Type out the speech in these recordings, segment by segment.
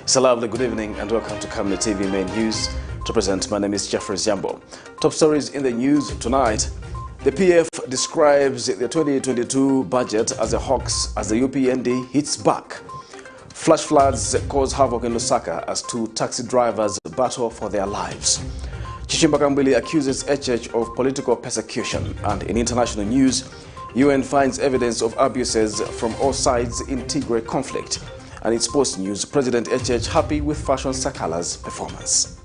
It's a lovely good evening and welcome to Camnet TV Main News. To present, my name is Jeffrey Ziambo. Top stories in the news tonight. The PF describes the 2022 budget as a hoax as the UPND hits back. Flash floods cause havoc in Lusaka as two taxi drivers battle for their lives. CHISHIMBA KAMBWILI accuses HH of political persecution. And in international news, UN finds evidence of abuses from all sides in Tigray conflict. And in sports news, President HH happy with fashion SAKALA'S performance.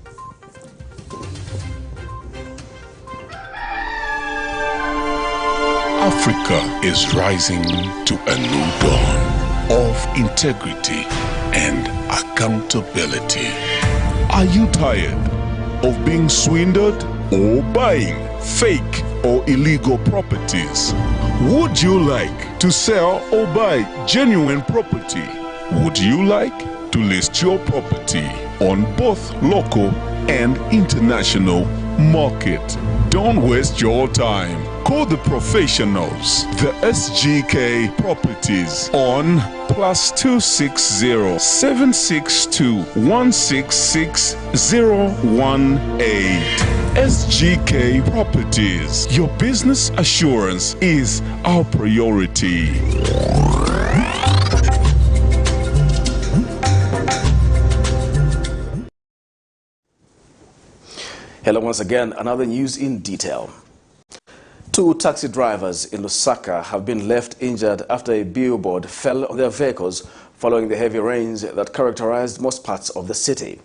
Africa is rising to a new dawn of integrity and accountability. Are you tired of being swindled or buying fake or illegal properties? Would you like to sell or buy genuine property? Would you like to list your property on both local and international market? Don't waste your time. Call the professionals, the SGK Properties on +260 762 166 018. SGK Properties. Your business assurance is our priority. Hello once again, another news in detail. Two taxi drivers in Lusaka have been left injured after a billboard fell on their vehicles following the heavy rains that characterized most parts of the city.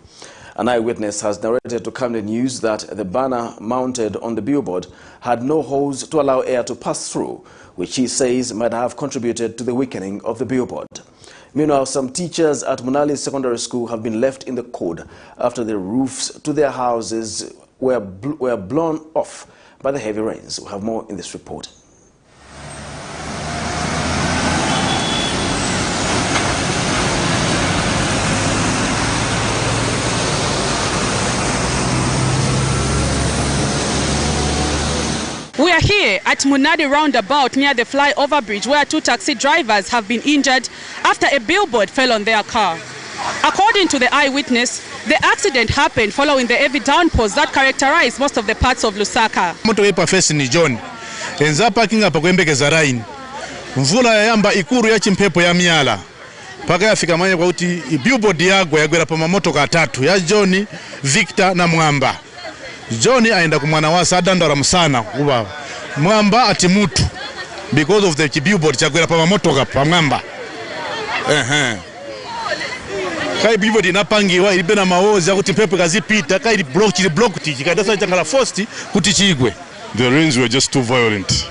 An eyewitness has narrated to Camnet News that the banner mounted on the billboard had no holes to allow air to pass through, which he says might have contributed to the weakening of the billboard. Meanwhile, some teachers at Munali Secondary School have been left in the cold after the roofs to their houses were blown off by the heavy rains. We'll have more in this report. We are here at Munadi roundabout near the flyover bridge where two taxi drivers have been injured after a billboard fell on their car. According to the eyewitness, the accident happened following the heavy downpours that characterize most of the parts of Lusaka. Moto wepa fesi ni John. Enza parking hapa kwembekeza line. Mvula yamba ikuru ya chimpepo ya miala. Paka yafika manye kwa uti billboard yagwera pa mamoto katatu ya John, Victor na Mwamba. John aenda kumwana wasa adandara msana kuba Mwamba ati mutu because of the billboard chagwera pa mamoto pa Mwamba. Kai billboard inapangiwa ilibena maozi kuti pepo kazipita kai block chikadasa changala first kuti chigwe. The rains were just too violent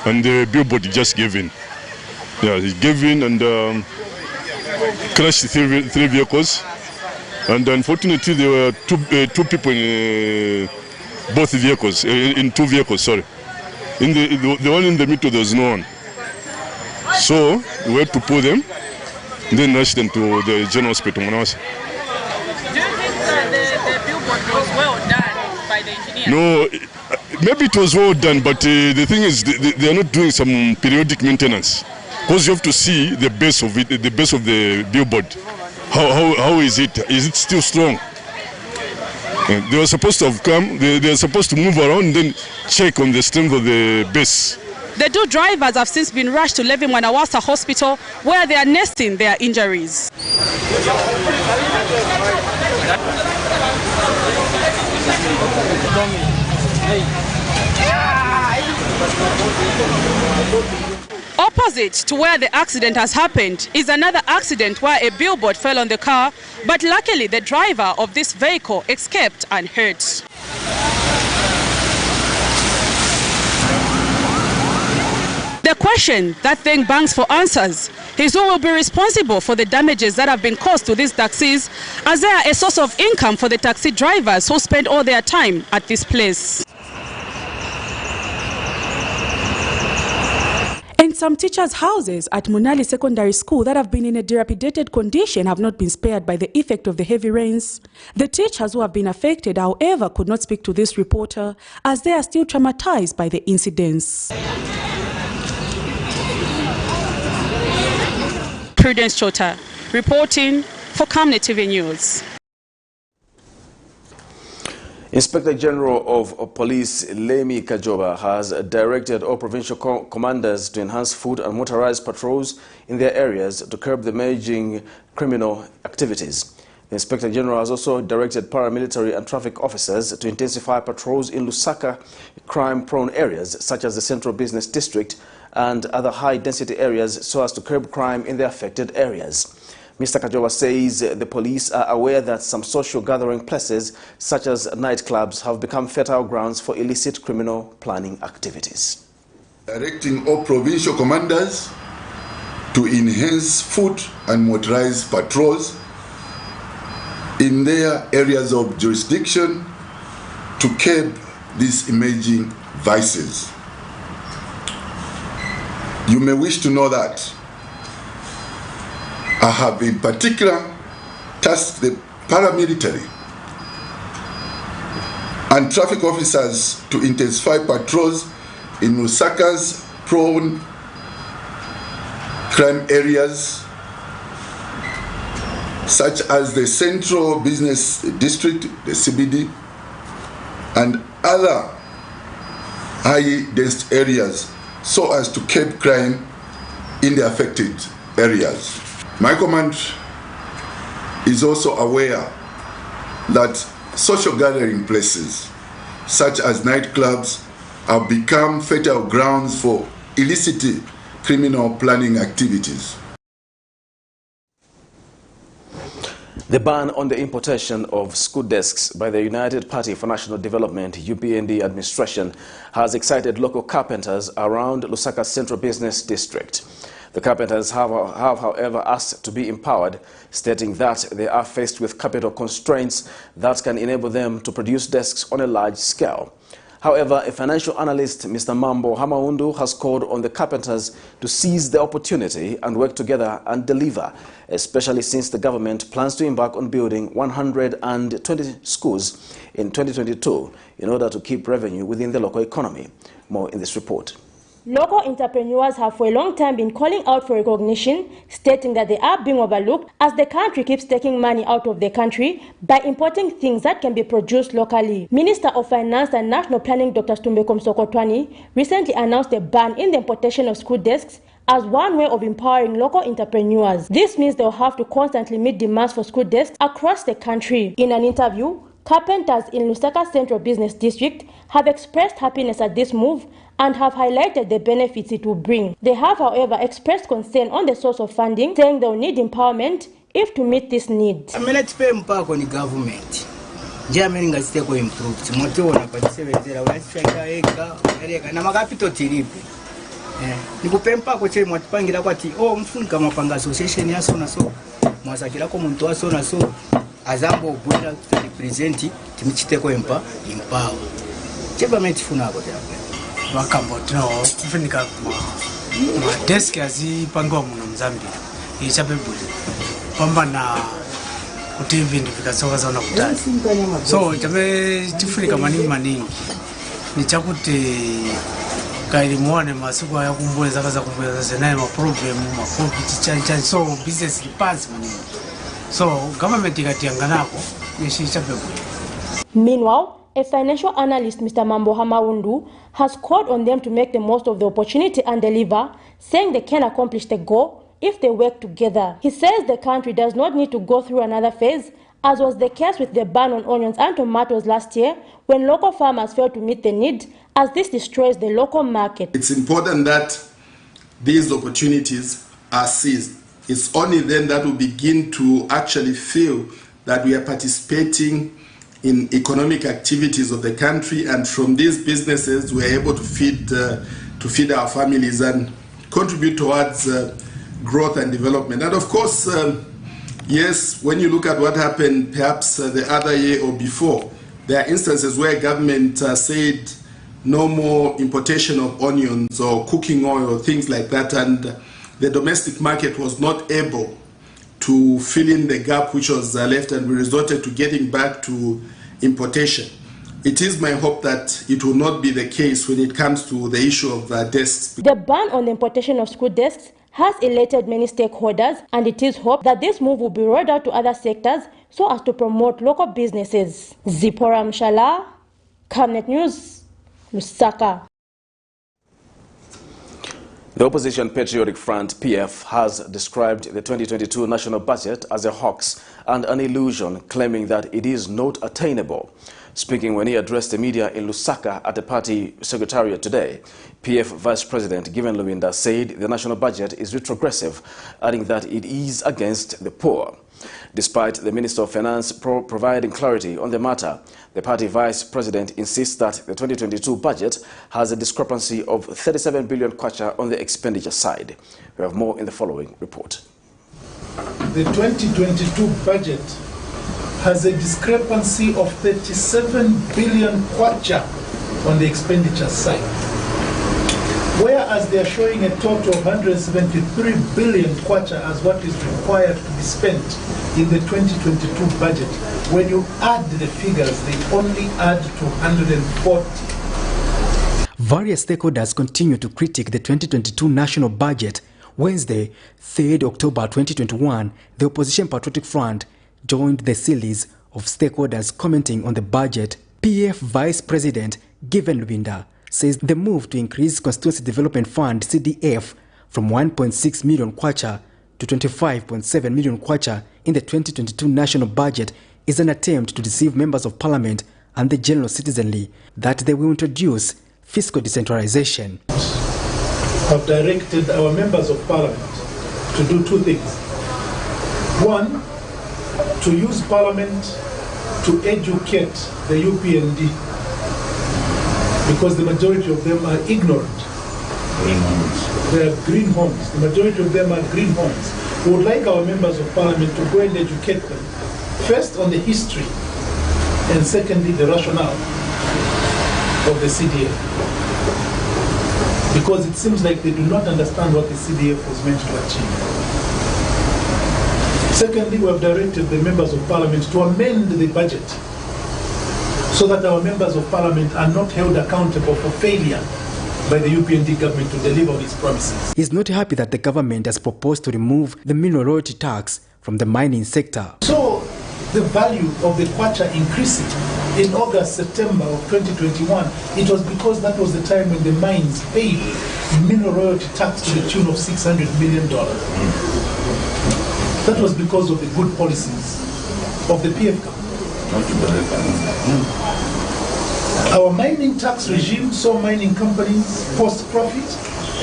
and the billboard just gave in. Yeah, it gave in and crashed three vehicles. And unfortunately, there were two people in both vehicles, in two vehicles, sorry. In the one in the middle, there was no one. So we had to pull them, then rush them to the general hospital. Do you think that the billboard was well done by the engineer? No, maybe it was well done, but the thing is, they are not doing some periodic maintenance. Because you have to see the base of it, the base of the billboard. How is it? Is it still strong? They were supposed to have come, they are supposed to move around and then check on the strength of the base. The two drivers have since been rushed to Levi Mwanawasa Hospital where they are nursing their injuries. Opposite to where the accident has happened is another accident where a billboard fell on the car, but luckily the driver of this vehicle escaped unhurt. The question that then bangs for answers is who will be responsible for the damages that have been caused to these taxis, as they are a source of income for the taxi drivers who spend all their time at this place. And some teachers' houses at Munali Secondary School that have been in a dilapidated condition have not been spared by the effect of the heavy rains. The teachers who have been affected, however, could not speak to this reporter as they are still traumatized by the incidents. Prudence Chota, reporting For Camnet TV News. Inspector General of Police Lemi Kajoba has directed all provincial commanders to enhance foot and motorized patrols in their areas to curb the emerging criminal activities. The Inspector General has also directed paramilitary and traffic officers to intensify patrols in LUSAKA crime-prone areas such as the Central Business District and other high-density areas so as to curb crime in the affected areas. Mr. Kajoba says the police are aware that some social gathering places, such as nightclubs, have become fertile grounds for illicit criminal planning activities. Directing all provincial commanders to enhance foot and motorized patrols in their areas of jurisdiction to curb these emerging vices. You may wish to know that I have in particular tasked the paramilitary and traffic officers to intensify patrols in LUSAKA's prone crime areas such as the Central Business District, the CBD, and other high-density areas so as to curb crime in the affected areas. My command is also aware that social gathering places, such as nightclubs, have become fertile grounds for illicit criminal planning activities. The ban on the importation of school desks by the United Party for National Development UPND administration has excited local carpenters around LUSAKA's Central Business District. The carpenters have, however, asked to be empowered, stating that they are faced with capital constraints that can enable them to produce desks on a large scale. However, a financial analyst, Mr. Mambo Hamaundu, has called on the carpenters to seize the opportunity and work together and deliver, especially since the government plans to embark on building 120 schools in 2022 in order to keep revenue within the local economy. More in this report. Local entrepreneurs have for a long time been calling out for recognition, stating that they are being overlooked as the country keeps taking money out of the country by importing things that can be produced locally. Minister of Finance and National Planning Dr. Stumbeko Msokotwani recently announced a ban in the importation of school desks as one way of empowering local entrepreneurs. This means they'll have to constantly meet demands for school desks across the country. In an interview, carpenters in LUSAKA Central Business District have expressed happiness at this move and have highlighted the benefits it will bring. They have, however, expressed concern on the source of funding, saying they'll need empowerment if to meet this need. Nikupempa kwa chile mwatipangira kwa ti mfunga mapanga association ya so na so mwasakira ko muntu wa so na so azambo obwera to represent timichiteko empa impawa cheba metifuna ko tyape wakambo no tufunika ma desk azipangwa muno Mzambia ichapebule pamba na kutimvi ndifikasoka sana kutani so chabe tifunika maningi ni chakuti kaili muone masiku ya kumbweza kaza kumbweza zenaye ma problem ma profit change so business repass money so government ikatianga nako nishichapebule. Meanwhile, a financial analyst, Mr. Mambo Hamaundu, has called on them to make the most of the opportunity and deliver, saying they can accomplish the goal if they work together. He says the country does not need to go through another phase, as was the case with the ban on onions and tomatoes last year, when local farmers failed to meet the need, as this destroys the local market. It's important that these opportunities are seized. It's only then that we begin to actually feel that we are participating in economic activities of the country, and from these businesses we are able to feed our families and contribute towards growth and development. And of course, yes, when you look at what happened perhaps the other year or before, there are instances where government said no more importation of onions or cooking oil or things like that, and the domestic market was not able to fill in the gap which was left, and we resorted to getting back to importation. It is my hope that it will not be the case when it comes to the issue of desks. The ban on the importation of school desks has elated many stakeholders, and it is hoped that this move will be rolled out to other sectors so as to promote local businesses. Zipporah Mshala, Camnet News, Lusaka. The Opposition Patriotic Front, PF, has described the 2022 national budget as a hoax and an illusion, claiming that it is not attainable. Speaking when he addressed the media in Lusaka at the party secretariat today, PF Vice President Given Lubinda said the national budget is retrogressive, adding that it is against the poor. Despite the Minister of Finance providing clarity on the matter, the party vice president insists that the 2022 budget has a discrepancy of 37 billion kwacha on the expenditure side. We have more in the following report. The 2022 budget has a discrepancy of 37 billion kwacha on the expenditure side, whereas they are showing a total of 173 billion kwacha as what is required to be spent in the 2022 budget. When you add the figures, they only add to 140. Various stakeholders continue to critique the 2022 national budget. Wednesday, 3rd October 2021, the Opposition Patriotic Front joined the series of stakeholders commenting on the budget. PF Vice President Given Lubinda says the move to increase Constituency Development Fund CDF from 1.6 million kwacha to 25.7 million kwacha in the 2022 national budget is an attempt to deceive members of parliament and the general citizenry that they will introduce fiscal decentralization. Have directed our members of parliament to do two things. One, to use parliament to educate the UPND, because the majority of them are ignorant. They are green horns. The majority of them are green horns. We would like our members of parliament to go and educate them, first on the history, and secondly the rationale of the CDF. Because it seems like they do not understand what the CDF was meant to achieve. Secondly, we have directed the members of parliament to amend the budget so that our members of parliament are not held accountable for failure by the UPND government to deliver on its promises. He is not happy that the government has proposed to remove the mineral royalty tax from the mining sector. So the value of the kwacha increasing in August, September of 2021, it was because that was the time when the mines paid mineral royalty tax to the tune of $600 million. That was because of the good policies of the PF government. Our mining tax regime saw mining companies post profit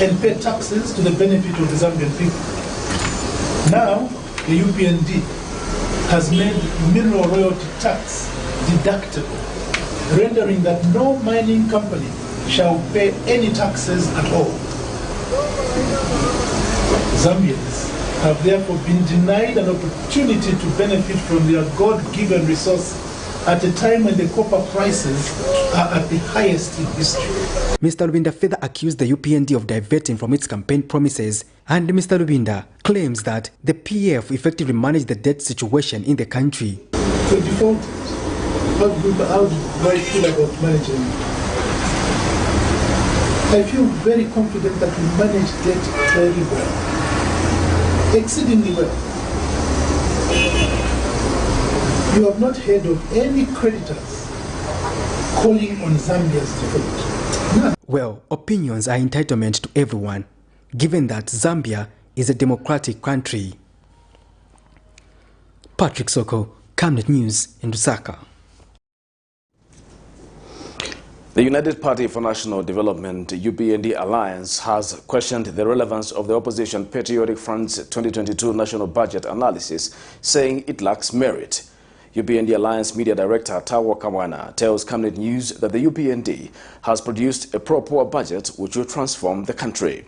and pay taxes to the benefit of the Zambian people. Now, the UPND has made mineral royalty tax deductible, rendering that no mining company shall pay any taxes at all. Zambians have therefore been denied an opportunity to benefit from their God-given resource at a time when the copper prices are at the highest in history. Mr. Lubinda further accused the UPND of diverting from its campaign promises, and Mr. Lubinda claims that the PF effectively managed the debt situation in the country. 24, how do I feel about managing? I feel very confident that we manage debt very well, exceedingly well. You have not heard of any creditors calling on Zambia's default. None. Well, opinions are entitlement to everyone, given that Zambia is a democratic country. Patrick Soko, Camnet News in Lusaka. The United Party for National Development, UPND Alliance, has questioned the relevance of the Opposition Patriotic Front's 2022 national budget analysis, saying it lacks merit. UPND Alliance Media Director Tawo Kamwana tells Camnet News that the UPND has produced a pro-poor budget which will transform the country.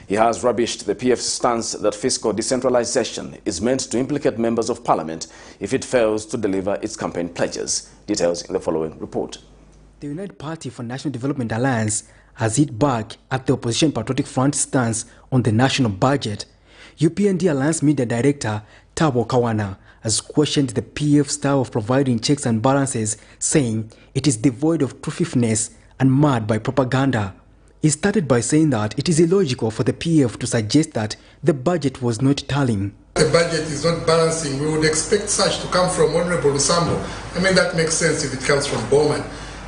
He has rubbished the PF's stance that fiscal decentralization is meant to implicate members of parliament if it fails to deliver its campaign pledges. Details in the following report. The United Party for National Development Alliance has hit back at the Opposition Patriotic Front's stance on the national budget. UPND Alliance Media Director Tawo Kamwana has questioned the PF style of providing checks and balances, saying it is devoid of truthfulness and marred by propaganda. He started by saying that it is illogical for the PF to suggest that the budget was not tallying. The budget is not balancing. We would expect such to come from Honorable Lusambo. I mean, that makes sense if it comes from Bowman.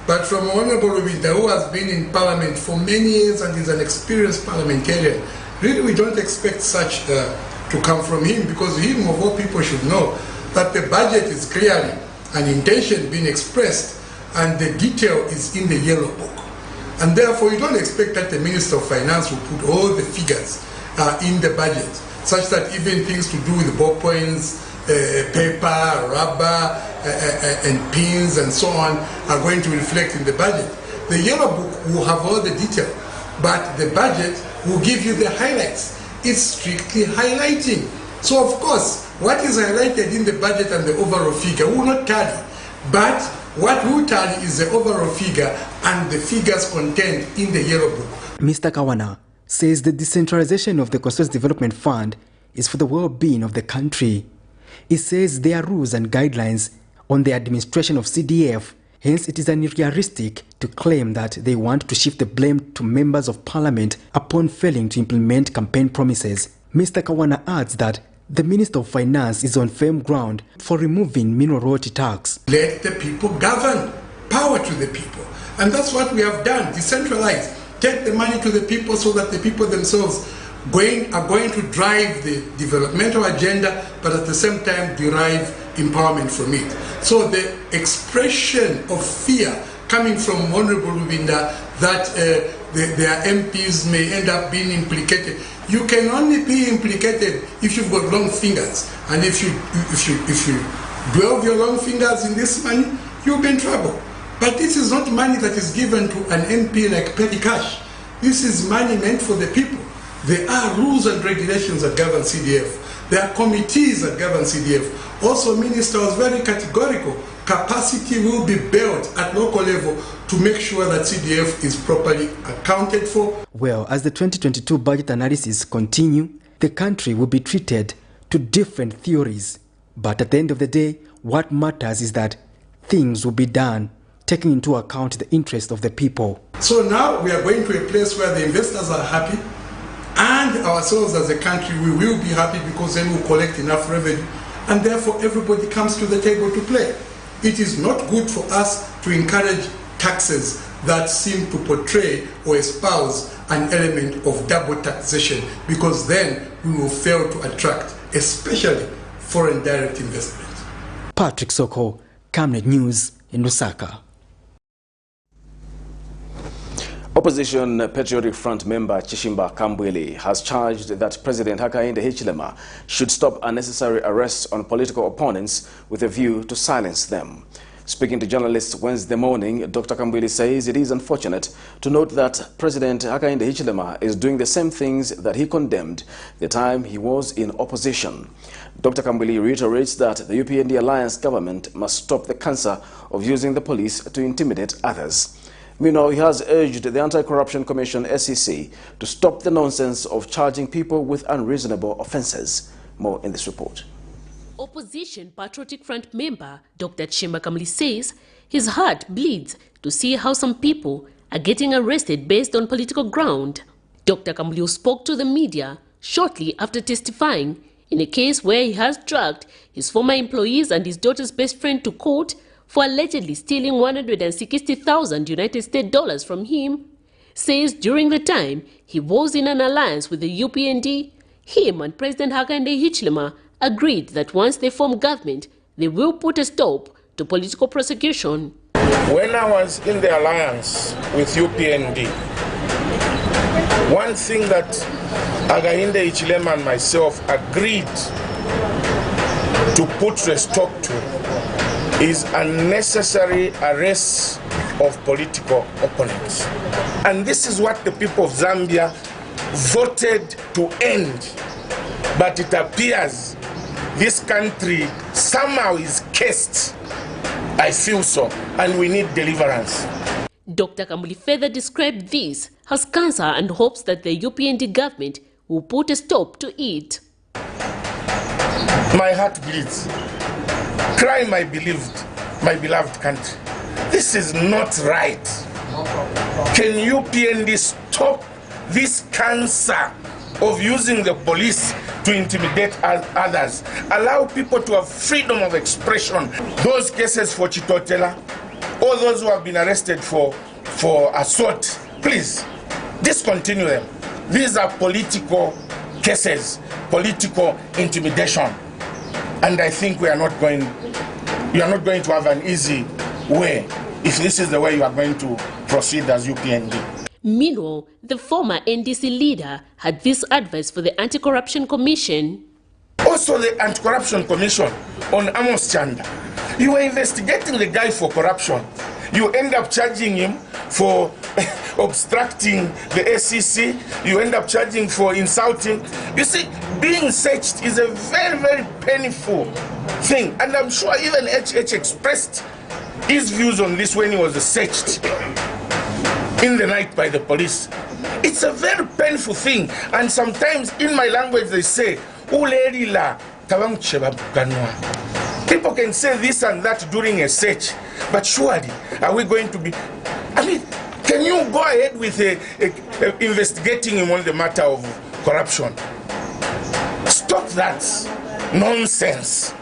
But from Honorable Rubinda, who has been in Parliament for many years and is an experienced parliamentarian, really we don't expect such to come from him, because him of all people should know that the budget is clearly an intention being expressed and the detail is in the yellow book. And therefore you don't expect that the Minister of Finance will put all the figures in the budget, such that even things to do with ballpoints, paper, rubber, and pins and so on are going to reflect in the budget. The yellow book will have all the detail, but the budget will give you the highlights. It's strictly highlighting. So of course, what is highlighted in the budget and the overall figure will not tally, but what will tally is the overall figure and the figures contained in the yellow book. Mr. Kawana says the decentralization of the Consequently Development Fund is for the well-being of the country. He says there are rules and guidelines on the administration of CDF, hence it is unrealistic to claim that they want to shift the blame to members of parliament upon failing to implement campaign promises. Mr. Kawana adds that the Minister of Finance is on firm ground for removing mineral royalty tax. Let the people govern. Power to the people. And that's what we have done. Decentralize. Take the money to the people so that the people themselves are going to drive the developmental agenda, but at the same time derive empowerment from it. So the expression of fear coming from Honorable Rubinda that their MPs may end up being implicated. You can only be implicated if you've got long fingers, and if you dwell your long fingers in this money, you'll be in trouble. But this is not money that is given to an MP like petty cash. This is money meant for the people. There are rules and regulations that govern CDF. There are committees that govern CDF. Also, Minister was very categorical. Capacity will be built at local level to make sure that CDF is properly accounted for. Well, as the 2022 budget analysis continue, the country will be treated to different theories. But at the end of the day, what matters is that things will be done, taking into account the interest of the people. So now we are going to a place where the investors are happy, and ourselves as a country, we will be happy, because then we'll collect enough revenue, and therefore everybody comes to the table to play. It is not good for us to encourage taxes that seem to portray or espouse an element of double taxation, because then we will fail to attract, especially foreign direct investment. Patrick Soko, Camnet News in Lusaka. Opposition Patriotic Front member CHISHIMBA KAMBWILI has charged that President Hakainde Hichilema should stop unnecessary arrests on political opponents with a view to silence them. Speaking to journalists Wednesday morning, Dr. KAMBWILI says it is unfortunate to note that President Hakainde Hichilema is doing the same things that he condemned the time he was in opposition. Dr. KAMBWILI reiterates that the UPND alliance government must stop the cancer of using the police to intimidate others. Meanwhile, he has urged the Anti-Corruption Commission (SEC) to stop the nonsense of charging people with unreasonable offences. More in this report. Opposition Patriotic Front member Dr. CHISHIMBA KAMBWILI says his heart bleeds to see how some people are getting arrested based on political ground. Dr. KAMBWILI spoke to the media shortly after testifying in a case where he has dragged his former employees and his daughter's best friend to court for allegedly stealing $160,000 United States dollars from him. Says during the time he was in an alliance with the UPND, him and President Hakainde Hichilema agreed that once they form government, they will put a stop to political prosecution. When I was in the alliance with UPND, one thing that Hakainde Hichilema and myself agreed to put a stop to is unnecessary arrests of political opponents. And this is what the people of Zambia voted to end. But it appears this country somehow is cursed. I feel so, and we need deliverance. Dr. KAMBWILI further described this as cancer and hopes that the UPND government will put a stop to it. My heart bleeds. Cry, my beloved country. This is not right. Can UPND stop this cancer of using the police to intimidate others? Allow people to have freedom of expression. Those cases for Chitotela, all those who have been arrested for assault, please discontinue them. These are political cases, political intimidation. And I think you are not going to have an easy way if this is the way you are going to proceed as UPND. Meanwhile, the former NDC leader had this advice for the Anti-Corruption Commission. Also the Anti-Corruption Commission on Amos Chanda. You are investigating the guy for corruption. You end up charging him for obstructing the ACC. You end up charging for insulting. You see, being searched is a very, very painful thing. And I'm sure even HH expressed his views on this when he was searched in the night by the police. It's a very painful thing. And sometimes in my language they say, people can say this and that during a search, but surely are we going to be, I mean, can you go ahead with investigating him on the matter of corruption? Stop that nonsense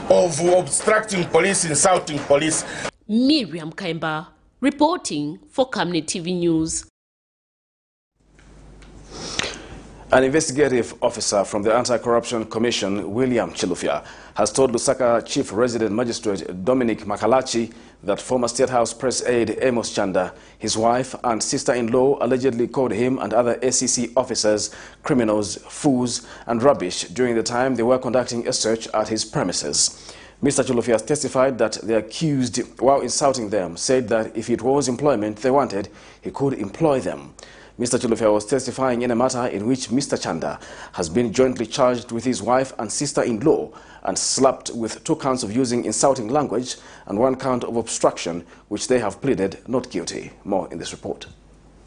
of obstructing police, insulting police. Miriam Kaimba reporting for Camnet TV News. An investigative officer from the Anti-Corruption Commission, William Chilufya, has told Lusaka Chief Resident Magistrate Dominic Makalachi that former State House press aide Amos Chanda, his wife and sister-in-law allegedly called him and other ACC officers criminals, fools and rubbish during the time they were conducting a search at his premises. Mr. Chilufya has testified that the accused, while insulting them, said that if it was employment they wanted, he could employ them. Mr. Chilufya was testifying in a matter in which Mr. Chanda has been jointly charged with his wife and sister-in-law and slapped with 2 counts of using insulting language and 1 count of obstruction, which they have pleaded not guilty. More in this report.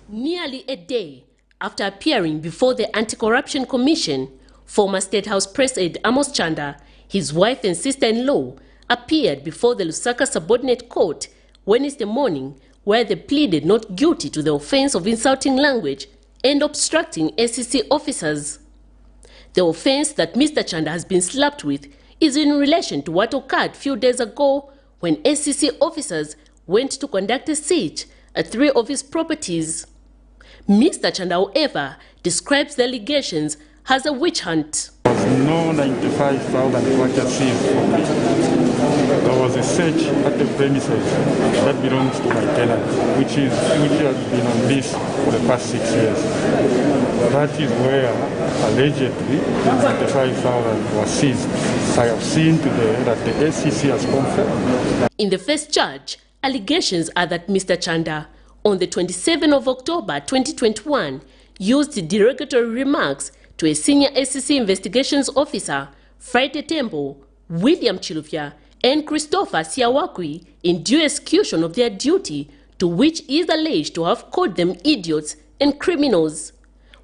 Nearly a day after appearing before the Anti-Corruption Commission, former State House press aide Amos Chanda, his wife and sister-in-law appeared before the Lusaka Subordinate Court Wednesday morning, where they pleaded not guilty to the offense of insulting language and obstructing ACC officers. The offense that Mr. Chanda has been slapped with is in relation to what occurred few days ago when ACC officers went to conduct a search at 3 of his properties. Mr. Chanda, however, describes the allegations as a witch hunt. There was no 95,000 watches seized. There was a search at the premises that belongs to my tenant, which has been on lease for the past 6 years. That is where allegedly 95,000 was seized. I have seen today that the ACC has confirmed. In the first charge, allegations are that Mr. Chanda, on the 27th of October 2021, used derogatory remarks to a senior ACC investigations officer, Friday Temple, William Chilufya, and Christopher Siawakwi in due execution of their duty, to which he is alleged to have called them idiots and criminals.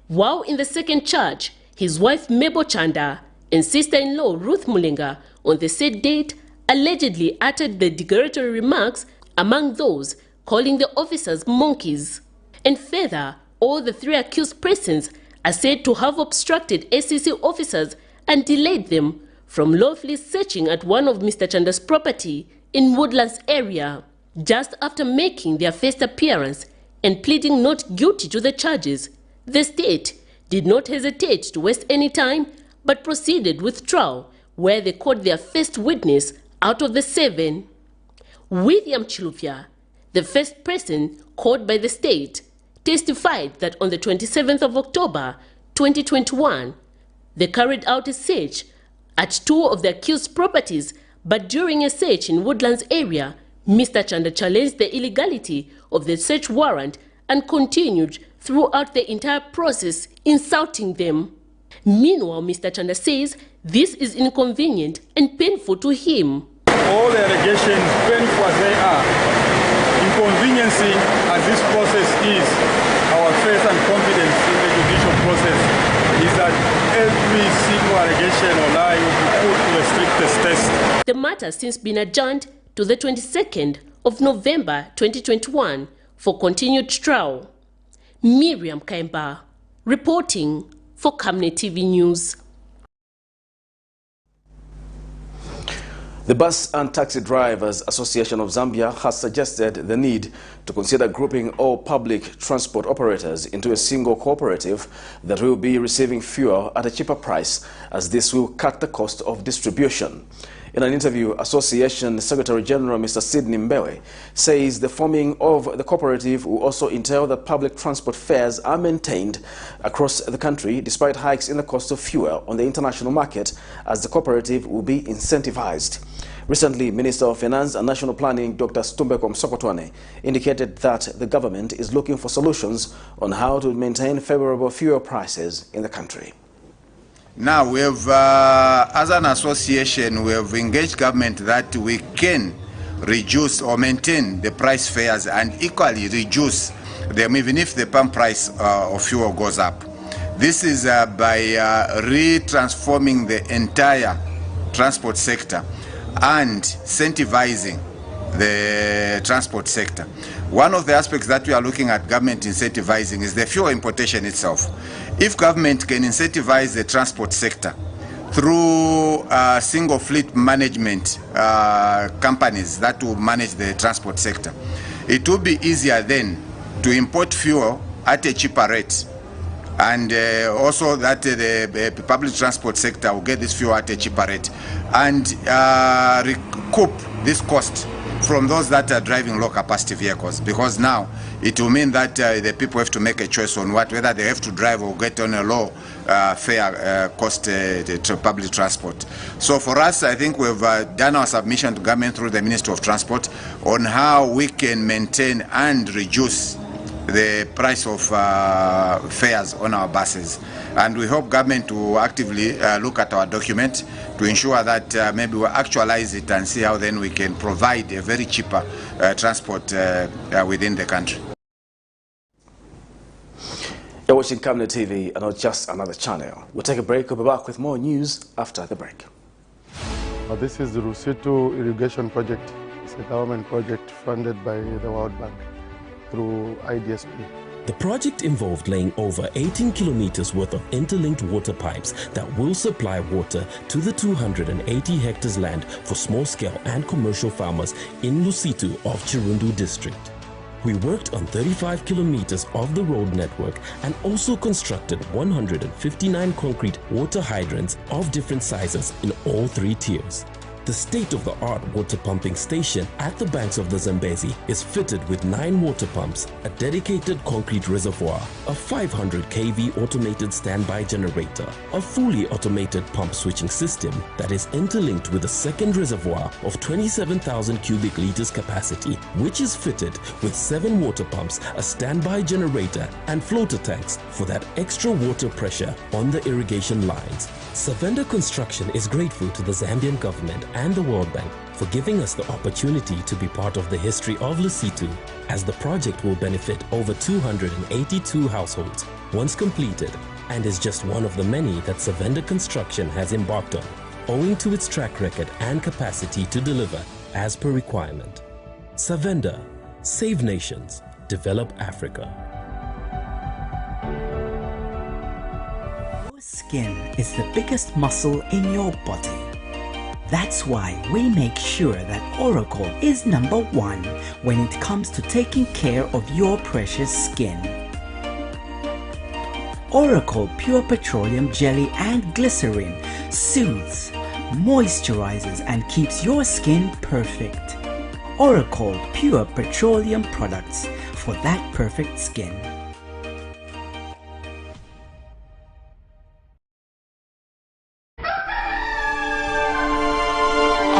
While in the second charge, his wife Mabel Chanda and sister-in-law Ruth Mulenga on the said date allegedly uttered the derogatory remarks, among those calling the officers monkeys. And further, all the 3 accused persons are said to have obstructed ACC officers and delayed them from lawfully searching at one of Mr. Chanda's property in Woodlands area. Just after making their first appearance and pleading not guilty to the charges, the state did not hesitate to waste any time but proceeded with trial, where they called their first witness out of the 7. William Chilufya, the first person called by the state, testified that on the 27th of October 2021, they carried out a search at 2 of the accused properties, but during a search in Woodlands area, Mr. Chanda challenged the illegality of the search warrant and continued throughout the entire process, insulting them. Meanwhile, Mr. Chanda says this is inconvenient and painful to him. All the allegations, painful as they are, inconveniencing as this process is, our faith and confidence in the judicial process is that every single allegation or lie will be put to the strictest test. The matter has since been adjourned to the 22nd of November 2021 for continued trial. Miriam Kaimba, reporting for Camnet TV News. The Bus and Taxi Drivers Association of Zambia has suggested the need to consider grouping all public transport operators into a single cooperative that will be receiving fuel at a cheaper price, as this will cut the cost of distribution. In an interview, Association Secretary General Mr. Sidney Mbewe says the forming of the cooperative will also entail that public transport fares are maintained across the country despite hikes in the cost of fuel on the international market, as the cooperative will be incentivized. Recently, Minister of Finance and National Planning Dr. Stumbeko Msokotwane indicated that the government is looking for solutions on how to maintain favorable fuel prices in the country. Now we have, as an association, we have engaged government that we can reduce or maintain the price fares and equally reduce them even if the pump price of fuel goes up. This is by retransforming the entire transport sector and incentivizing the transport sector. One of the aspects that we are looking at government incentivizing is the fuel importation itself. If government can incentivize the transport sector through single fleet management companies that will manage the transport sector, it will be easier then to import fuel at a cheaper rate, and also that the public transport sector will get this fuel at a cheaper rate and recoup this cost from those that are driving low capacity vehicles, because now it will mean that the people have to make a choice on whether they have to drive or get on a low fare cost public transport. So for us, I think we've done our submission to government through the Ministry of Transport on how we can maintain and reduce the price of fares on our buses, and we hope government to actively look at our document to ensure that maybe we'll actualize it and see how then we can provide a very cheaper transport within the country. You're watching Camnet TV and not just another channel. We'll take a break. We'll be back with more news after the break. This is the Rusitu Irrigation Project. It's a government project funded by the World Bank through IDSP. The project involved laying over 18 kilometers worth of interlinked water pipes that will supply water to the 280 hectares land for small-scale and commercial farmers in Lusitu of Chirundu district. We worked on 35 kilometers of the road network and also constructed 159 concrete water hydrants of different sizes in all 3 tiers. The state-of-the-art water pumping station at the banks of the Zambezi is fitted with 9 water pumps, a dedicated concrete reservoir, a 500 kV automated standby generator, a fully automated pump switching system that is interlinked with a second reservoir of 27,000 cubic liters capacity, which is fitted with 7 water pumps, a standby generator and floater tanks for that extra water pressure on the irrigation lines. Savenda Construction is grateful to the Zambian government and the World Bank for giving us the opportunity to be part of the history of Lusitu, as the project will benefit over 282 households once completed, and is just one of the many that Savenda Construction has embarked on, owing to its track record and capacity to deliver as per requirement. Savenda, save nations, develop Africa. Skin is the biggest muscle in your body. That's why we make sure that Oracle is #1 when it comes to taking care of your precious skin. Oracle Pure Petroleum Jelly and Glycerin soothes, moisturizes and keeps your skin perfect. Oracle Pure Petroleum products for that perfect skin.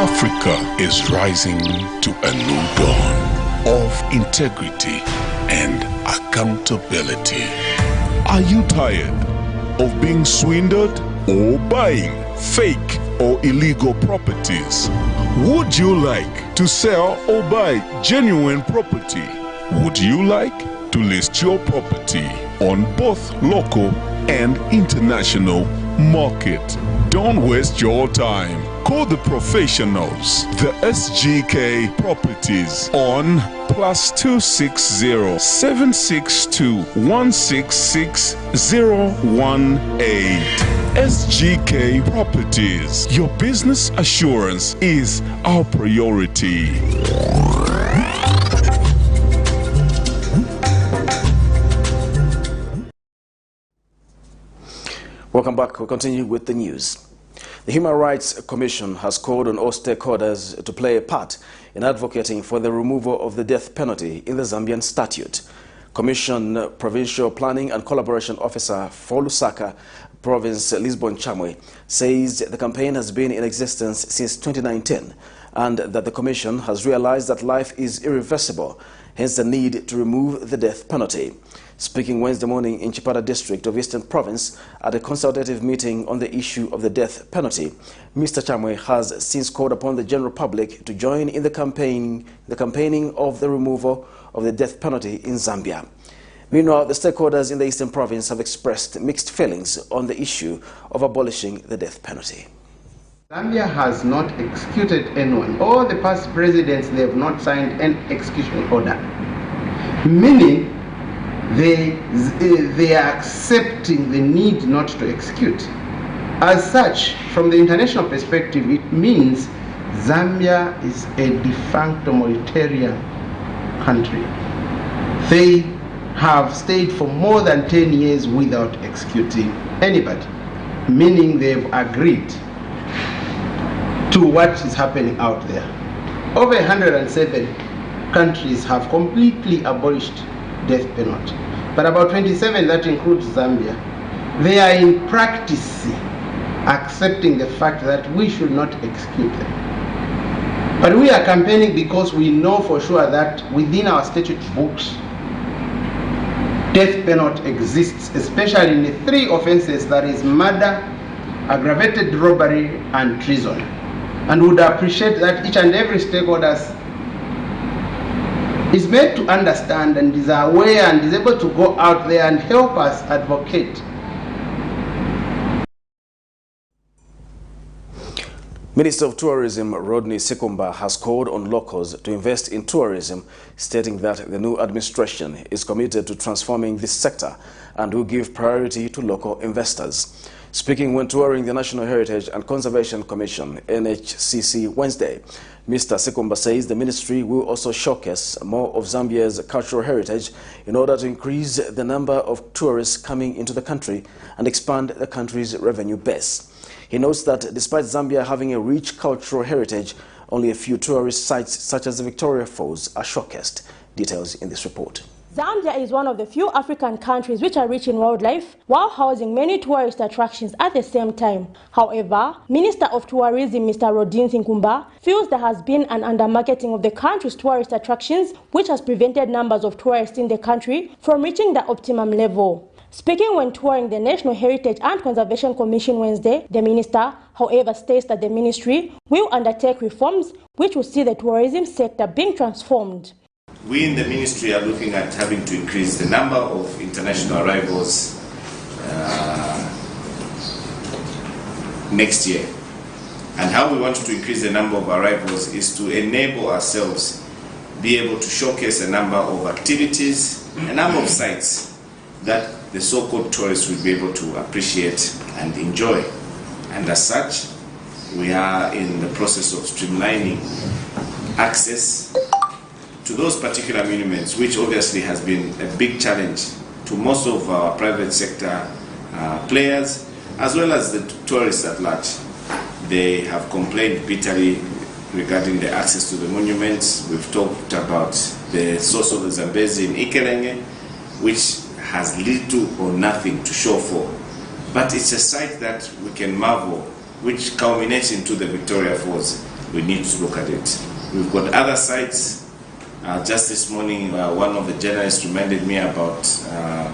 Africa is rising to a new dawn of integrity and accountability. Are you tired of being swindled or buying fake or illegal properties? Would you like to sell or buy genuine property? Would you like to list your property on both local and international market? Don't waste your time. Call the professionals, the SGK Properties, on +260 762 166 018. SGK Properties. Your business assurance is our priority. Welcome back. We'll continue with the news. The Human Rights Commission has called on all stakeholders to play a part in advocating for the removal of the death penalty in the Zambian statute. Commission Provincial Planning and Collaboration Officer for LUSAKA Province, Lisbon Chamwe, says the campaign has been in existence since 2019 and that the Commission has realized that life is irreversible, hence the need to remove the death penalty. Speaking Wednesday morning in Chipata District of Eastern Province at a consultative meeting on the issue of the death penalty, Mr. Chamwe has since called upon the general public to join in the campaigning of the removal of the death penalty in Zambia. Meanwhile, the stakeholders in the Eastern Province have expressed mixed feelings on the issue of abolishing the death penalty. Zambia has not executed anyone. All the past presidents, they have not signed an execution order, meaning they are accepting the need not to execute. As such, from the international perspective, it means Zambia is a de facto military country. They have stayed for more than 10 years without executing anybody, meaning they've agreed to what is happening out there. Over 107 countries have completely abolished death penalty, but about 27, that includes Zambia, they are in practice accepting the fact that we should not execute them. But we are campaigning because we know for sure that within our statute books, death penalty exists, especially in the 3 offenses, that is murder, aggravated robbery, and treason. And would appreciate that each and every stakeholder is made to understand and is aware and is able to go out there and help us advocate. Minister of Tourism Rodney Sikumba has called on locals to invest in tourism, stating that the new administration is committed to transforming this sector and will give priority to local investors. Speaking when touring the National Heritage and Conservation Commission, NHCC, Wednesday, Mr. Sikumba says the ministry will also showcase more of Zambia's cultural heritage in order to increase the number of tourists coming into the country and expand the country's revenue base. He notes that despite Zambia having a rich cultural heritage, only a few tourist sites such as the Victoria Falls are showcased. Details in this report. Zambia is one of the few African countries which are rich in wildlife while housing many tourist attractions at the same time. However, Minister of Tourism Mr. Rodney Sikumba feels there has been an undermarketing of the country's tourist attractions, which has prevented numbers of tourists in the country from reaching the optimum level. Speaking when touring the National Heritage and Conservation Commission Wednesday, the minister, however, states that the ministry will undertake reforms which will see the tourism sector being transformed. We in the ministry are looking at having to increase the number of international arrivals next year. And how we want to increase the number of arrivals is to enable ourselves be able to showcase a number of activities, a number of sites that the so-called tourists will be able to appreciate and enjoy. And as such, we are in the process of streamlining access to those particular monuments, which obviously has been a big challenge to most of our private sector players, as well as the tourists at large. They have complained bitterly regarding the access to the monuments. We've talked about the source of the Zambezi in Ikelenge, which has little or nothing to show for. But it's a site that we can marvel, which culminates into the Victoria Falls. We need to look at it. We've got other sites. Just this morning, one of the journalists reminded me about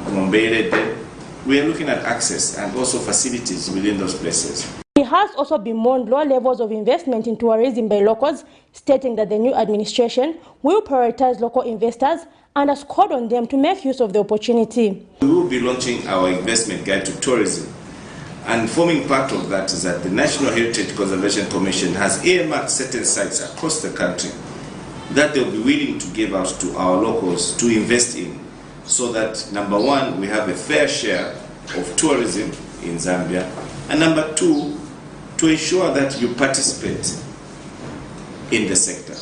Mombele. We are looking at access and also facilities within those places. He has also bemoaned low levels of investment in tourism by locals, stating that the new administration will prioritize local investors and has called on them to make use of the opportunity. We will be launching our investment guide to tourism And forming part of that is that the National Heritage Conservation Commission has earmarked certain sites across the country that they'll be willing to give out to our locals to invest in, so that, number one, we have a fair share of tourism in Zambia, and number two, to ensure that you participate in the sector.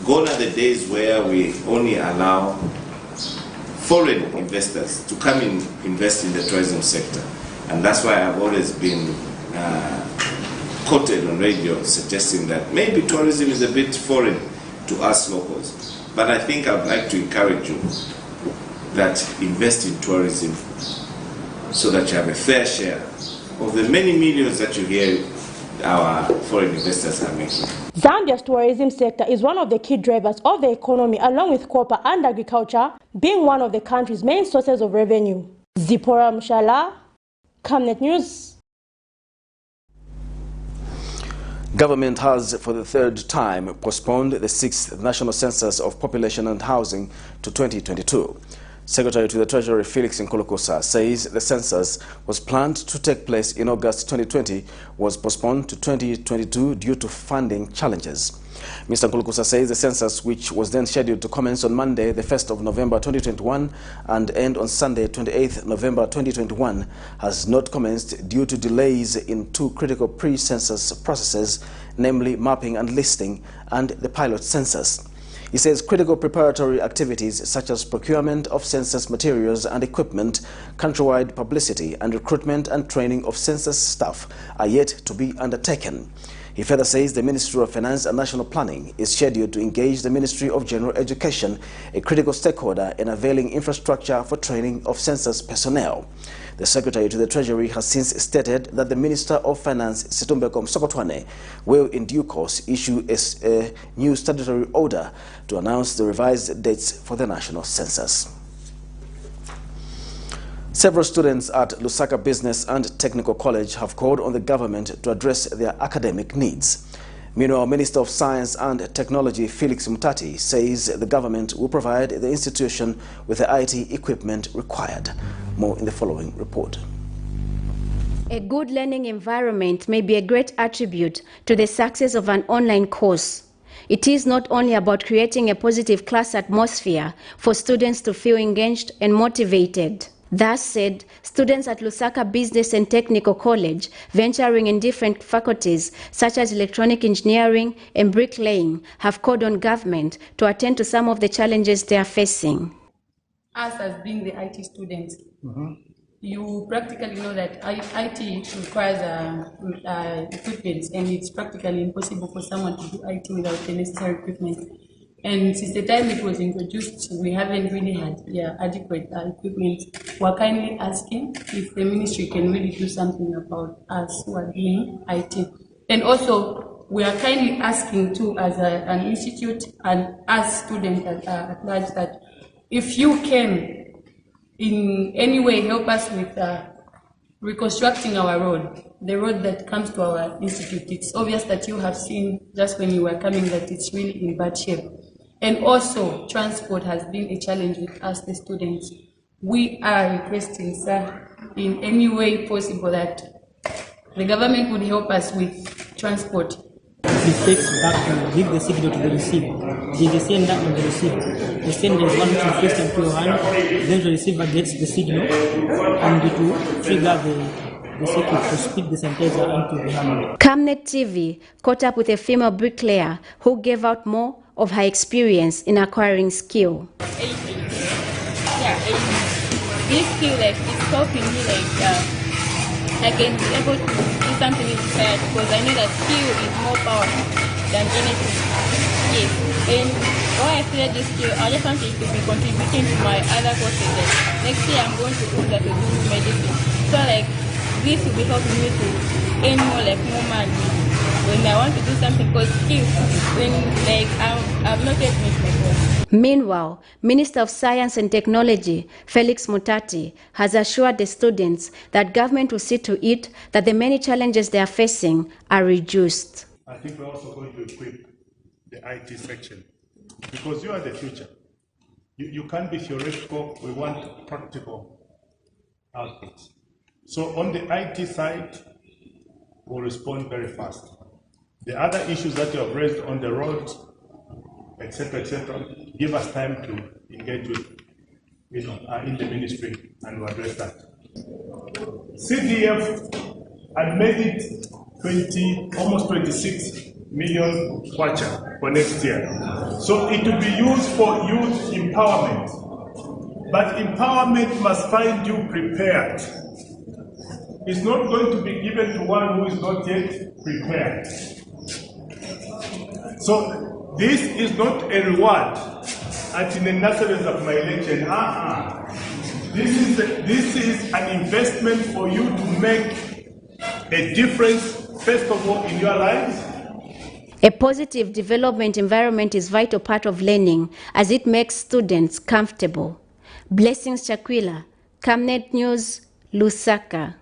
Gone are the days where we only allow foreign investors to come and invest in the tourism sector. And that's why I've always been quoted on radio suggesting that maybe tourism is a bit foreign to us locals. But I think I'd like to encourage you that invest in tourism so that you have a fair share of the many millions that you hear our foreign investors are making. Zambia's tourism sector is one of the key drivers of the economy, along with copper and agriculture being one of the country's main sources of revenue. Zipporah Mushala, Camnet News. Government has, for the third time, postponed the 6th National Census of Population and Housing to 2022. Secretary to the Treasury Felix Nkulukusa says the census was planned to take place in August 2020 was postponed to 2022 due to funding challenges. Mr. Nkulukusa says the census, which was then scheduled to commence on Monday, the 1st of November 2021 and end on Sunday, 28th November 2021, has not commenced due to delays in two critical pre-census processes, namely mapping and listing and the pilot census. He says critical preparatory activities such as procurement of census materials and equipment, countrywide publicity, and recruitment and training of census staff are yet to be undertaken. He further says the Ministry of Finance and National Planning is scheduled to engage the Ministry of General Education, a critical stakeholder in availing infrastructure for training of census personnel. The Secretary to the Treasury has since stated that the Minister of Finance, Situmbeko Msokotwane, will in due course issue a new statutory order to announce the revised dates for the national census. Several students at LUSAKA Business and Technical College have called on the government to address their academic needs. Meanwhile, Minister of Science and Technology Felix Mutati says the government will provide the institution with the IT equipment required. More in the following report. A good learning environment may be a great attribute to the success of an online course. It is not only about creating a positive class atmosphere for students to feel engaged and motivated. That said, students at LUSAKA Business and Technical College, venturing in different faculties such as electronic engineering and bricklaying, have called on government to attend to some of the challenges they are facing. Us as being the IT students, you practically know that IT requires equipment, and it's practically impossible for someone to do IT without the necessary equipment. And since the time it was introduced, we haven't really had adequate equipment. We're kindly asking if the ministry can really do something about us who are doing IT. And also, we are kindly asking too, as an institute and as students at large, that if you can in any way help us with reconstructing our road, the road that comes to our institute. It's obvious that you have seen just when you were coming that it's really in bad shape. And also, transport has been a challenge with us, the students. We are requesting, sir, in any way possible that the government would help us with transport. It takes back to give the signal to the receiver. They send that on the receiver. The sender is one which is placed into your hand, then the receiver gets the signal and it will trigger the circuit to speed the synthesizer into the hand. Camnet TV caught up with a female bricklayer who gave out more of her experience in acquiring skill. This skill is helping me I can be able to do something inspired because I know that skill is more powerful than anything. Yes. And why I studied this skill, I just want it to be contributing to my other courses. Next year I'm going to do medicine. So this will be helping me to earn more money. When I want to do something called skill, when I've not yet made my goal. Meanwhile, Minister of Science and Technology, Felix Mutati, has assured the students that government will see to it that the many challenges they are facing are reduced. I think we're also going to equip the IT section because you are the future. You can't be theoretical, we want practical outputs. So on the IT side, we'll respond very fast. The other issues that you have raised on the road, etc., give us time to engage with, in the ministry and we'll address that. CDF had made it almost 26 million kwacha for next year. So it will be used for youth empowerment. But empowerment must find you prepared. It's not going to be given to one who is not yet prepared. So this is not a reward at the nurseries of my election. This is an investment for you to make a difference, first of all, in your lives. A positive development environment is a vital part of learning as it makes students comfortable. Blessings Chakwila, Camnet News, Lusaka.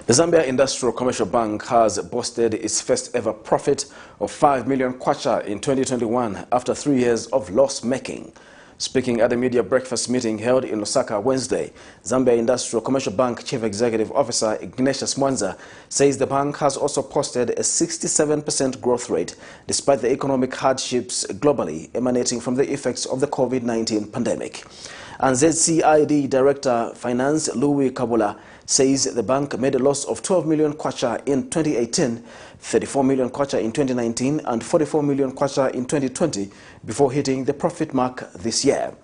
The Zambia Industrial Commercial Bank has boasted its first ever profit of 5 million kwacha in 2021 after 3 years of loss making. Speaking at a media breakfast meeting held in Lusaka Wednesday, Zambia Industrial Commercial Bank Chief Executive Officer Ignatius Mwanza says the bank has also posted a 67% growth rate despite the economic hardships globally emanating from the effects of the COVID-19 pandemic. And ZCID Director Finance Louis Kabula says the bank made a loss of 12 million kwacha in 2018, 34 million kwacha in 2019 and 44 million kwacha in 2020 before hitting the profit mark this year.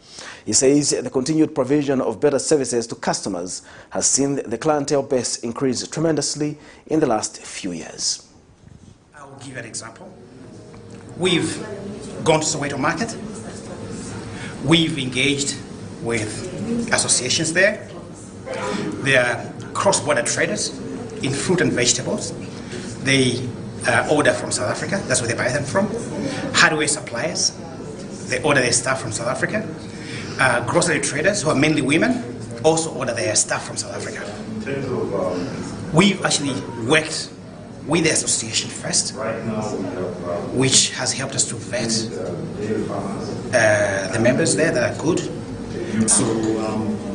He says the continued provision of better services to customers has seen the clientele base increase tremendously in the last few years. I will give you an example. We've gone to Soweto Market. We've engaged with associations there. They are cross-border traders in fruit and vegetables. They order from South Africa, that's where they buy them from. Hardware suppliers, they order their stuff from South Africa. Grocery traders, who are mainly women, also order their stuff from South Africa. We've actually worked with the association first, which has helped us to vet the members there that are good. So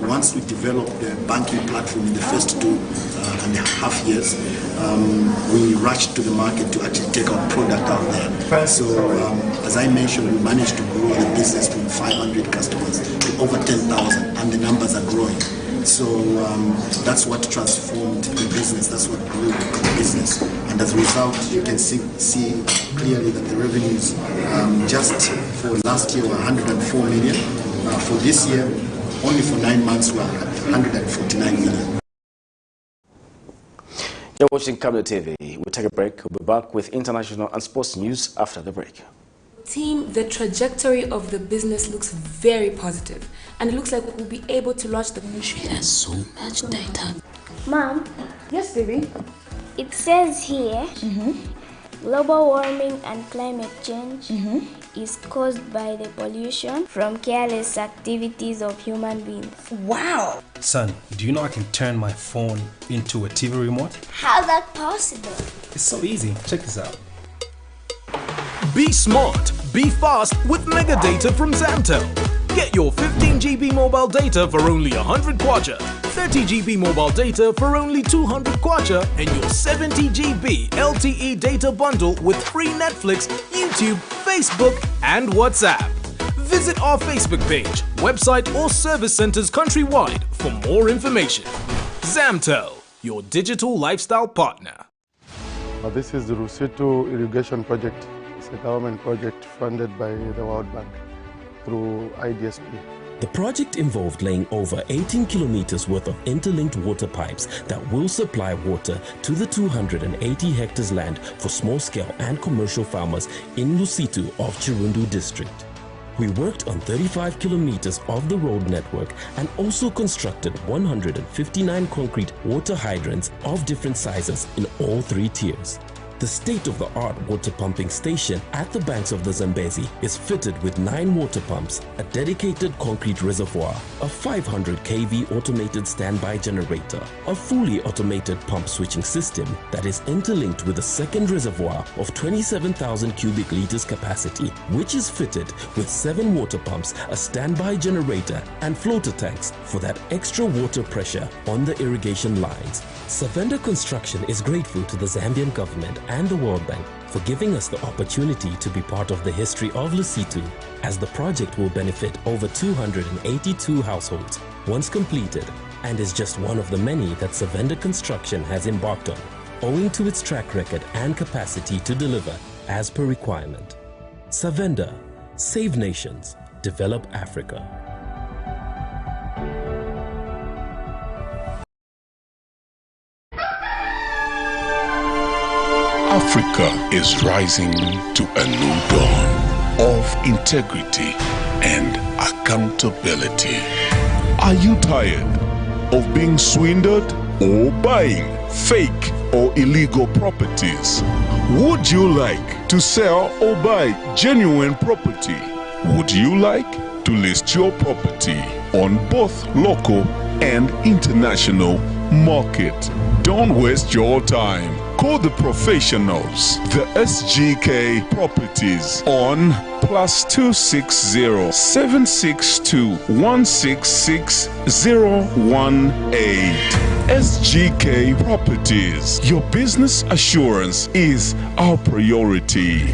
once we developed the banking platform in the first 2.5 years, we rushed to the market to actually take our product out there. So as I mentioned, we managed to grow the business from 500 customers to over 10,000, and the numbers are growing. So that's what transformed the business, that's what grew the business. And as a result, you can see clearly that the revenues just for last year were 104 million. For this year, only for 9 months, we're at 149 million. You're watching Camnet TV. We'll take a break. We'll be back with international and sports news after the break. Team, the trajectory of the business looks very positive, and it looks like we'll be able to launch the country. Has so much data. Mom. Yes, baby. It says here, global warming and climate change is caused by the pollution from careless activities of human beings. Wow! Son, do you know I can turn my phone into a TV remote? How's that possible? It's so easy. Check this out. Be smart, be fast with mega data from Zamtel. Get your 15 GB mobile data for only 100 kwacha, 30 GB mobile data for only 200 kwacha, and your 70 GB LTE data bundle with free Netflix, YouTube, Facebook, and WhatsApp. Visit our Facebook page, website, or service centers countrywide for more information. Zamtel, your digital lifestyle partner. This is the Rusitu irrigation project. It's a government project funded by the World Bank through IDSP. The project involved laying over 18 kilometers worth of interlinked water pipes that will supply water to the 280 hectares land for small-scale and commercial farmers in Lusitu of Chirundu district. We worked on 35 kilometers of the road network and also constructed 159 concrete water hydrants of different sizes in all 3 tiers. The state-of-the-art water pumping station at the banks of the Zambezi is fitted with 9 water pumps, a dedicated concrete reservoir, a 500 kV automated standby generator, a fully automated pump switching system that is interlinked with a second reservoir of 27,000 cubic liters capacity, which is fitted with 7 water pumps, a standby generator and floater tanks for that extra water pressure on the irrigation lines. Savenda Construction is grateful to the Zambian government and the World Bank for giving us the opportunity to be part of the history of Lesotho, as the project will benefit over 282 households once completed, and is just one of the many that Savenda Construction has embarked on, owing to its track record and capacity to deliver as per requirement. Savenda, save nations, develop Africa. Africa is rising to a new dawn of integrity and accountability. Are you tired of being swindled or buying fake or illegal properties? Would you like to sell or buy genuine property? Would you like to list your property on both local and international market? Don't waste your time. Call the professionals, the SGK Properties, on +260 762 166 018. SGK Properties. Your business assurance is our priority.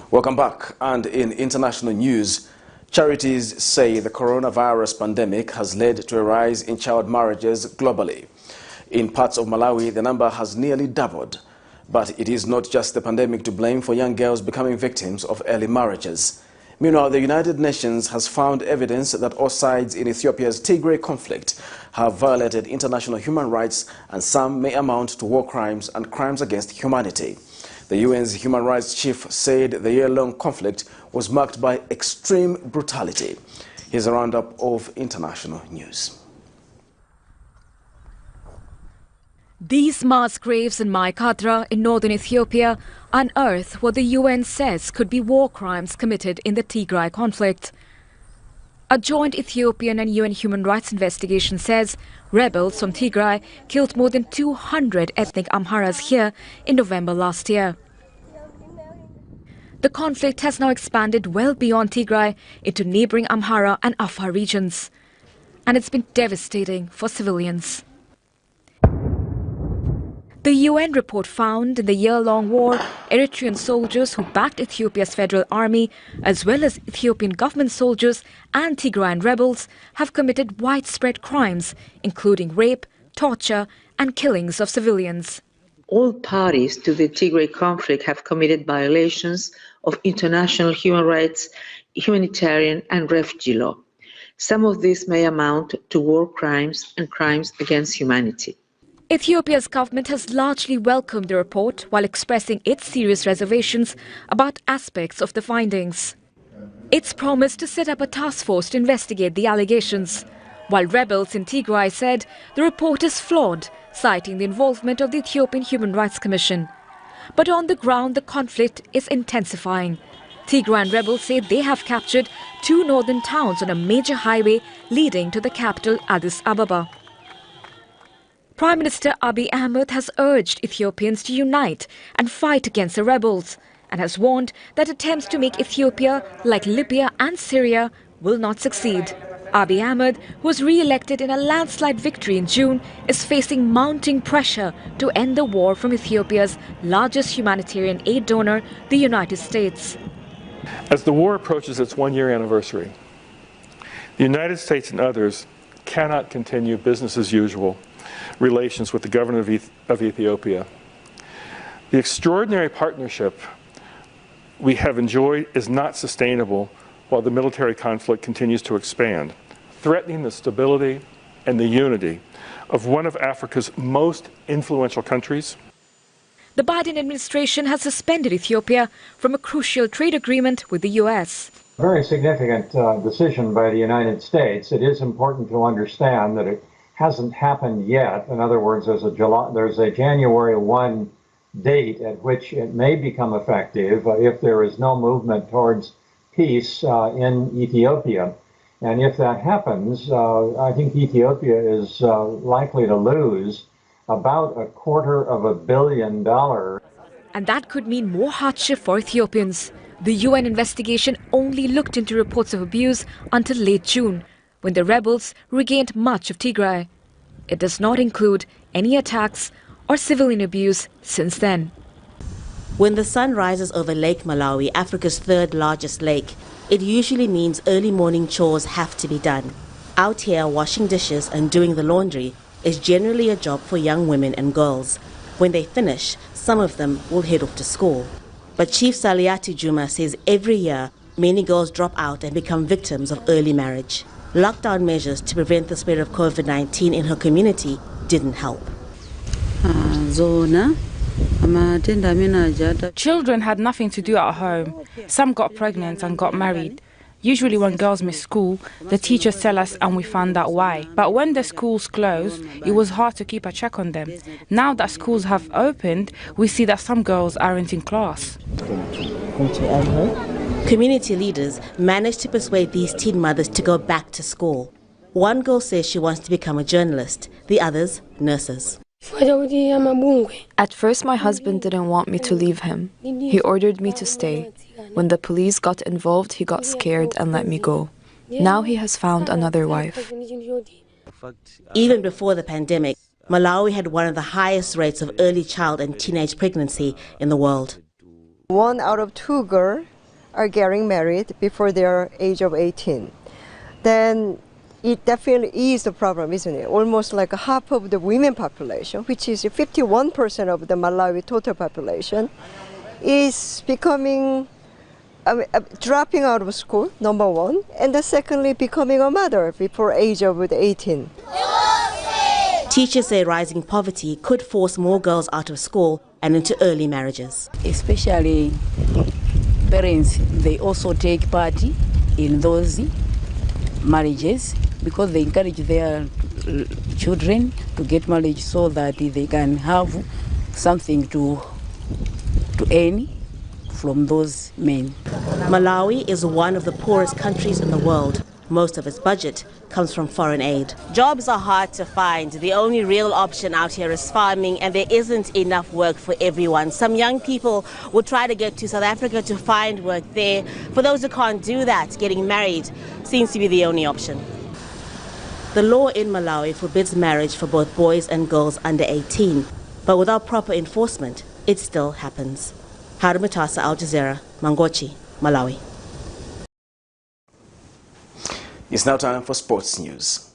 Welcome back. And in international news, charities say the coronavirus pandemic has led to a rise in child marriages globally. In parts of Malawi, the number has nearly doubled. But it is not just the pandemic to blame for young girls becoming victims of early marriages. Meanwhile, the United Nations has found evidence that all sides in Ethiopia's Tigray conflict have violated international human rights, and some may amount to war crimes and crimes against humanity. The UN's human rights chief said the year-long conflict was marked by extreme brutality. Here's a roundup of international news. These mass graves in Maikadra in northern Ethiopia unearth what the UN says could be war crimes committed in the Tigray conflict. A joint Ethiopian and UN human rights investigation says rebels from Tigray killed more than 200 ethnic Amharas here in November last year. The conflict has now expanded well beyond Tigray into neighboring Amhara and Afar regions, and it's been devastating for civilians. The UN report found in the year-long war, Eritrean soldiers who backed Ethiopia's federal army, as well as Ethiopian government soldiers and Tigrayan rebels, have committed widespread crimes, including rape, torture, and killings of civilians. All parties to the Tigray conflict have committed violations of international human rights, humanitarian, and refugee law. Some of these may amount to war crimes and crimes against humanity. Ethiopia's government has largely welcomed the report while expressing its serious reservations about aspects of the findings. It's promised to set up a task force to investigate the allegations, while rebels in Tigray said the report is flawed, citing the involvement of the Ethiopian Human Rights Commission. But on the ground, the conflict is intensifying. Tigrayan rebels say they have captured 2 northern towns on a major highway leading to the capital Addis Ababa. Prime Minister Abiy Ahmed has urged Ethiopians to unite and fight against the rebels, and has warned that attempts to make Ethiopia like Libya and Syria will not succeed. Abiy Ahmed, who was re-elected in a landslide victory in June, is facing mounting pressure to end the war from Ethiopia's largest humanitarian aid donor, the United States. As the war approaches its 1-year anniversary, the United States and others cannot continue business as usual relations with the government of Ethiopia. The extraordinary partnership we have enjoyed is not sustainable while the military conflict continues to expand, threatening the stability and the unity of one of Africa's most influential countries. The Biden administration has suspended Ethiopia from a crucial trade agreement with the U.S. Very significant decision by the United States. It is important to understand that it hasn't happened yet. In other words, there's a January 1 date at which it may become effective if there is no movement towards peace in Ethiopia. And if that happens, I think Ethiopia is likely to lose about $250 million. And that could mean more hardship for Ethiopians. The UN investigation only looked into reports of abuse until late June, when the rebels regained much of Tigray. It does not include any attacks or civilian abuse since then. When the sun rises over Lake Malawi, Africa's third largest lake, it usually means early morning chores have to be done. Out here, washing dishes and doing the laundry is generally a job for young women and girls. When they finish, some of them will head off to school. But Chief Saliati Juma says every year, many girls drop out and become victims of early marriage. Lockdown measures to prevent the spread of COVID-19 in her community didn't help. Children had nothing to do at home. Some got pregnant and got married. Usually when girls miss school, the teachers tell us and we find out why. But when the schools closed, it was hard to keep a check on them. Now that schools have opened, we see that some girls aren't in class. Community leaders managed to persuade these teen mothers to go back to school. One girl says she wants to become a journalist, the others, nurses. At first, my husband didn't want me to leave him. He ordered me to stay. When the police got involved, he got scared and let me go. Now he has found another wife. Even before the pandemic, Malawi had one of the highest rates of early child and teenage pregnancy in the world. 1 out of 2 girls are getting married before their age of 18. Then it definitely is a problem, isn't it? Almost like half of the women population, which is 51% of the Malawi total population, is becoming, dropping out of school, number one, and secondly, becoming a mother before age of 18. Teachers say rising poverty could force more girls out of school and into early marriages. Especially parents, they also take part in those marriages because they encourage their children to get married so that they can have something to earn from those men. Malawi is one of the poorest countries in the world. Most of its budget comes from foreign aid. Jobs are hard to find. The only real option out here is farming, and there isn't enough work for everyone. Some young people will try to get to South Africa to find work there. For those who can't do that, getting married seems to be the only option. The law in Malawi forbids marriage for both boys and girls under 18, but without proper enforcement, it still happens. Haru Mutasa, Al Jazeera, Mangochi, Malawi. It's now time for sports news.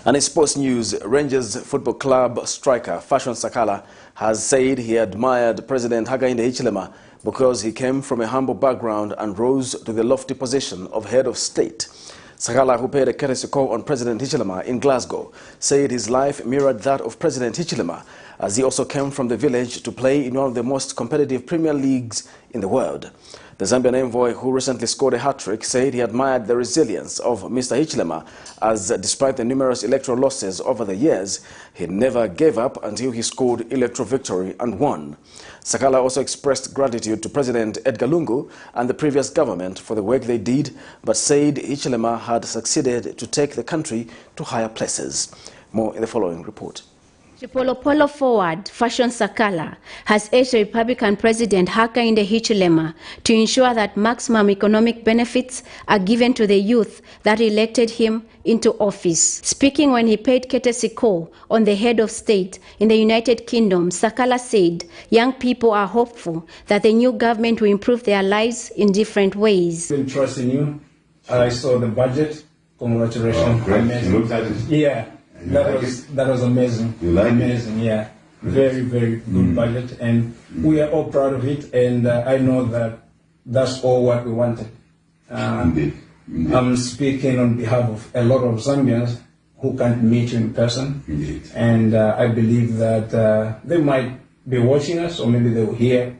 And in sports news, Rangers Football Club striker Fashion Sakala has said he admired President Hakainde Hichilema because he came from a humble background and rose to the lofty position of head of state. Sakala, who paid a courtesy call on President Hichilema in Glasgow, said his life mirrored that of President Hichilema, as he also came from the village to play in one of the most competitive Premier Leagues in the world. The Zambian envoy, who recently scored a hat-trick, said he admired the resilience of Mr. Hichilema, as despite the numerous electoral losses over the years, he never gave up until he scored electoral victory and won. Sakala also expressed gratitude to President Edgar Lungu and the previous government for the work they did, but said Hichilema had succeeded to take the country to higher places. More in the following report. Chipolopolo forward Fashion Sakala has urged Republican President Hakainde Hichilema to ensure that maximum economic benefits are given to the youth that elected him into office. Speaking when he paid courtesy call on the head of state in the United Kingdom, Sakala said young people are hopeful that the new government will improve their lives in different ways. I trust in you. I saw the budget. Congratulations. Oh, amazing. You looked at it? Yeah. That was amazing. You like amazing, it? Yeah. Very, very good budget, and we are all proud of it. And I know that that's all what we wanted. Indeed. I'm speaking on behalf of a lot of Zambians who can't meet you in person. Indeed. And I believe that they might be watching us, or maybe they will hear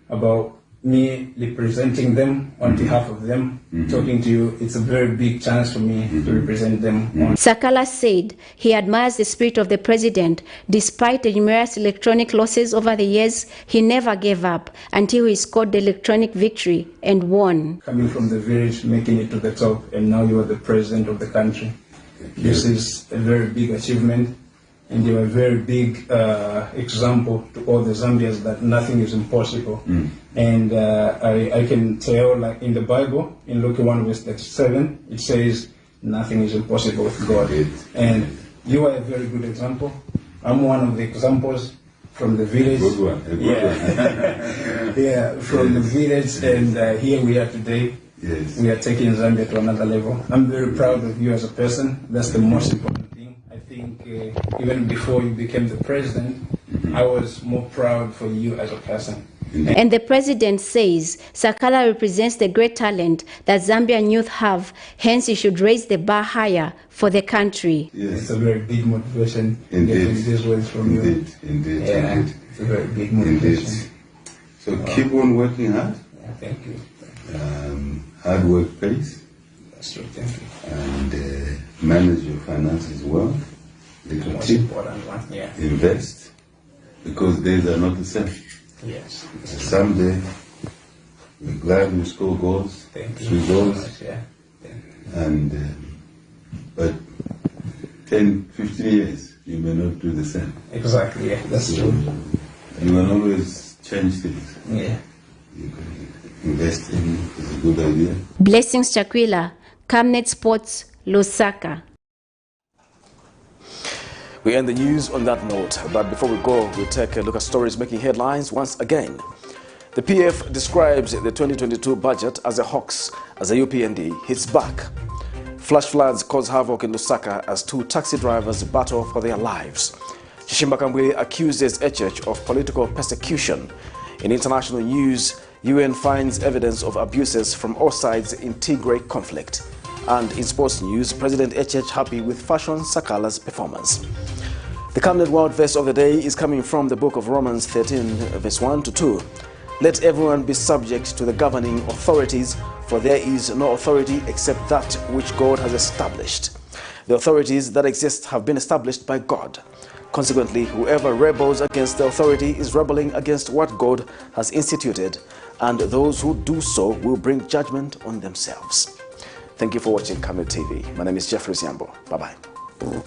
about me representing them on behalf of them, talking to you. It's a very big chance for me to represent them. Sakala said he admires the spirit of the president. Despite the numerous electronic losses over the years, he never gave up until he scored the electronic victory and won. Coming from the village, making it to the top, and now you are the president of the country. This is a very big achievement, and you are a very big example to all the Zambians that nothing is impossible. And I can tell, like in the Bible, in Luke 1:37, it says, nothing is impossible with God. And you are a very good example. I'm one of the examples from the village. Good one. A good one. Yeah, from the village, and here we are today. Yes. We are taking Zambia to another level. I'm very proud of you as a person. That's the most important thing. I think even before you became the president, I was more proud for you as a person. And the president says Sakala represents the great talent that Zambian youth have, hence he should raise the bar higher for the country. Yes. It's a very big motivation Indeed. getting these words from Indeed. you. Indeed. Yeah, Indeed. it's a very big motivation. Indeed. So keep on working hard. Yeah, thank you. Hard work pays. That's true, thank you. And manage your finances well. Little Most tip, important one, yeah. invest, because days are not the same. Yes. Someday, we're glad we score goals, Thank you. 3 goals, So much, yeah. and but 10, 15 years, you may not do the same. Exactly, yeah, that's true. You can always change things. Yeah. Investing is a good idea. Blessings Chakwila, Camnet Sports, Lusaka. We end the news on that note, but before we go, we'll take a look at stories making headlines once again. The PF describes the 2022 budget as a hoax as the UPND hits back. Flash floods cause havoc in Lusaka as 2 taxi drivers battle for their lives. CHISHIMBA KAMBWILI accuses HH of political persecution. In international news, UN finds evidence of abuses from all sides in Tigray conflict. And in sports news, President HH happy with fashion SAKALA'S performance. The Camnet World verse of the day is coming from the book of Romans 13, verse 1 to 2. Let everyone be subject to the governing authorities, for there is no authority except that which God has established. The authorities that exist have been established by God. Consequently, whoever rebels against the authority is rebelling against what God has instituted, and those who do so will bring judgment on themselves. Thank you for watching Camnet TV. My name is Jeffrey Siambo. Bye-bye.